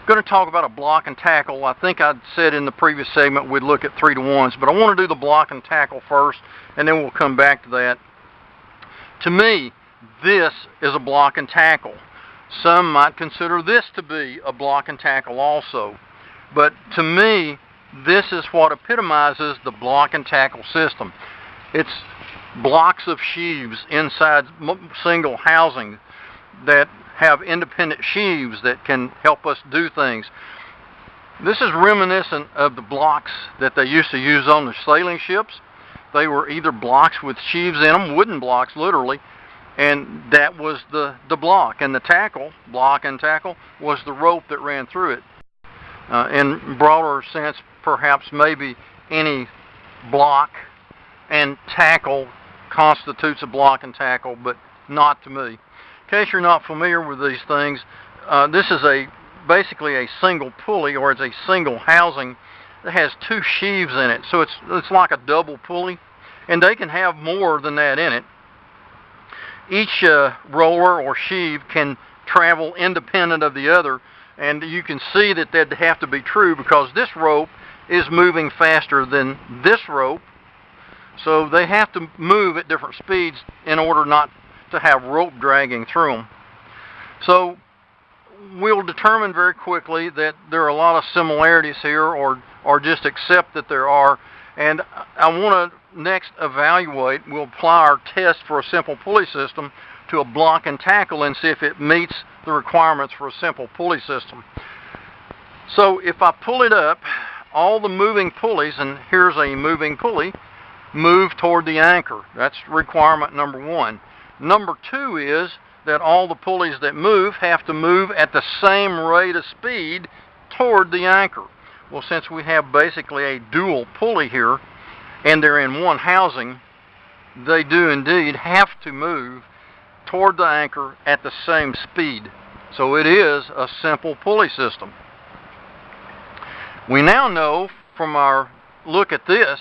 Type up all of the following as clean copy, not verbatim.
going to talk about a block and tackle. I think I said in the previous segment we'd look at 3-to-1s, but I want to do the block and tackle first, and then we'll come back to that. To me, this is a block and tackle. Some might consider this to be a block and tackle also. But to me, this is what epitomizes the block and tackle system. It's blocks of sheaves inside single housing that have independent sheaves that can help us do things. This is reminiscent of the blocks that they used to use on the sailing ships. They were either blocks with sheaves in them, wooden blocks literally, and that was the block. And the tackle, block and tackle, was the rope that ran through it. In broader sense, perhaps maybe any block and tackle constitutes a block and tackle, but not to me. In case you're not familiar with these things, this is basically a single pulley, or it's a single housing that has two sheaves in it. So it's like a double pulley, and they can have more than that in it. Each roller or sheave can travel independent of the other, and you can see that that'd have to be true because this rope is moving faster than this rope, so they have to move at different speeds in order not to have rope dragging through them. So we'll determine very quickly that there are a lot of similarities here, or just accept that there are, and I want to next evaluate, we'll apply our test for a simple pulley system to a block and tackle and see if it meets the requirements for a simple pulley system. So if I pull it up, all the moving pulleys, and here's a moving pulley, move toward the anchor. That's requirement number one. Number two is that all the pulleys that move have to move at the same rate of speed toward the anchor. Well, since we have basically a dual pulley here, and they're in one housing, they do indeed have to move toward the anchor at the same speed. So it is a simple pulley system. We now know from our look at this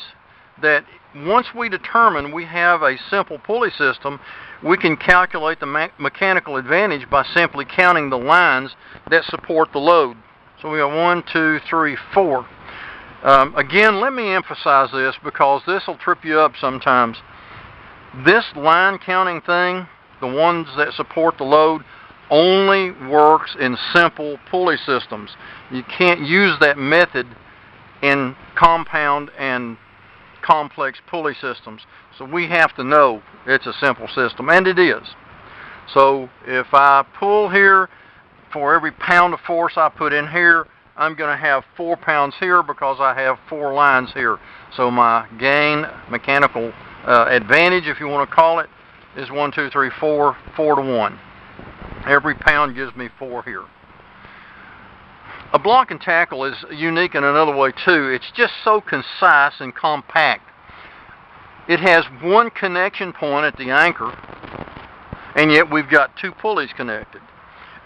that once we determine we have a simple pulley system, we can calculate the mechanical advantage by simply counting the lines that support the load. So we have 1, 2, 3, 4. Again, let me emphasize this because this will trip you up sometimes. This line counting thing, the ones that support the load, only works in simple pulley systems. You can't use that method in compound and complex pulley systems. So we have to know it's a simple system, and it is. So if I pull here, for every pound of force I put in here, I'm going to have 4 pounds here because I have 4 lines here. So my gain, mechanical advantage, if you want to call it, is 1, 2, 3, 4, 4-to-1. Every pound gives me 4 here. A block and tackle is unique in another way too. It's just so concise and compact. It has one connection point at the anchor, and yet we've got 2 pulleys connected.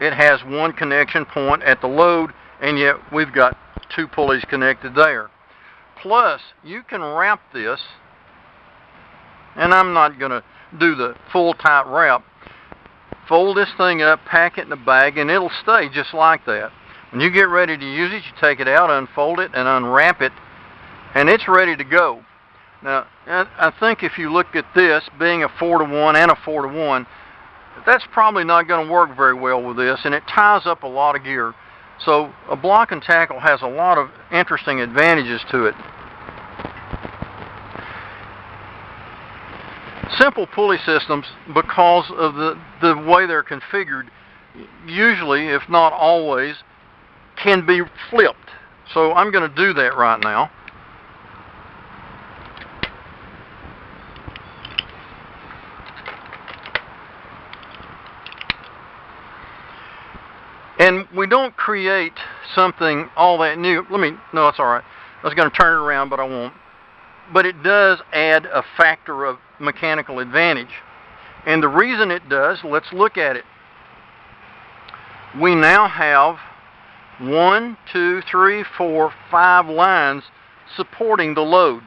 It has one connection point at the load, and yet we've got 2 pulleys connected there. Plus, you can wrap this, and I'm not going to do the full tight wrap. Fold this thing up, pack it in a bag, and it'll stay just like that. When you get ready to use it, you take it out, unfold it, and unwrap it, and it's ready to go. Now, I think if you look at this, being a 4-to-1 and a 4-to-1, that's probably not going to work very well with this, and it ties up a lot of gear. So a block and tackle has a lot of interesting advantages to it. Simple pulley systems, because of the way they're configured, usually, if not always, can be flipped. So I'm going to do that right now. And we don't create something all that new. No, it's all right. I was going to turn it around, but I won't. But it does add a factor of mechanical advantage. And the reason it does, let's look at it. We now have 1, 2, 3, 4, 5 lines supporting the load.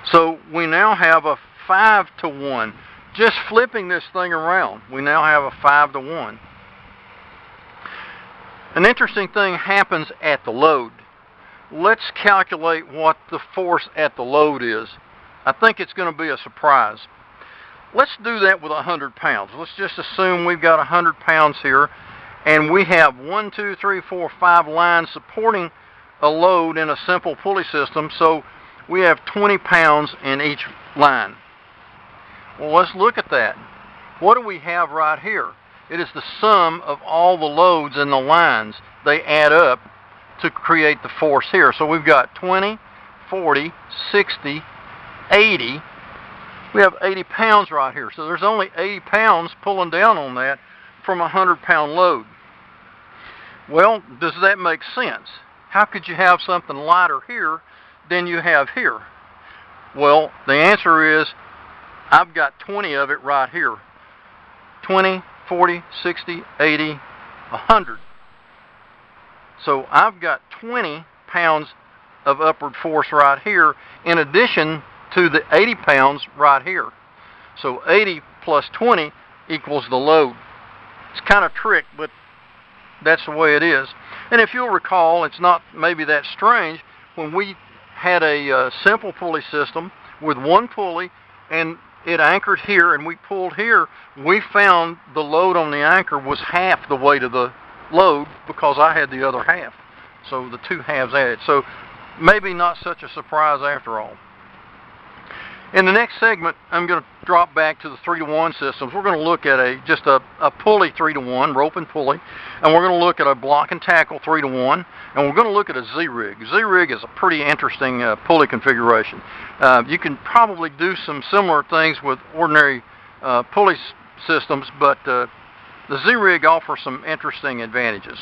So we now have a 5-to-1. Just flipping this thing around, we now have a 5-to-1. An interesting thing happens at the load. Let's calculate what the force at the load is. I think it's going to be a surprise. Let's do that with 100 pounds. Let's just assume we've got 100 pounds here, and we have 1, 2, 3, 4, 5 lines supporting a load in a simple pulley system, so we have 20 pounds in each line. Well, let's look at that. What do we have right here? It is the sum of all the loads in the lines. They add up to create the force here. So we've got 20, 40, 60, 80. We have 80 pounds right here. So there's only 80 pounds pulling down on that from a 100-pound load. Well, does that make sense? How could you have something lighter here than you have here? Well, the answer is I've got 20 of it right here. 20, 40, 60, 80, 100. So I've got 20 pounds of upward force right here in addition to the 80 pounds right here. So 80 plus 20 equals the load. It's kind of a trick, but that's the way it is. And if you'll recall, it's not maybe that strange, when we had a simple pulley system with one pulley and it anchored here and we pulled here, we found the load on the anchor was half the weight of the load because I had the other half. So the two halves added. So maybe not such a surprise after all. In the next segment, I'm going to drop back to the 3-to-1 systems. We're going to look at just a pulley 3-to-1, rope and pulley, and we're going to look at a block and tackle 3-to-1, and we're going to look at a Z-rig. Z-rig is a pretty interesting pulley configuration. You can probably do some similar things with ordinary pulley systems, but the Z-rig offers some interesting advantages.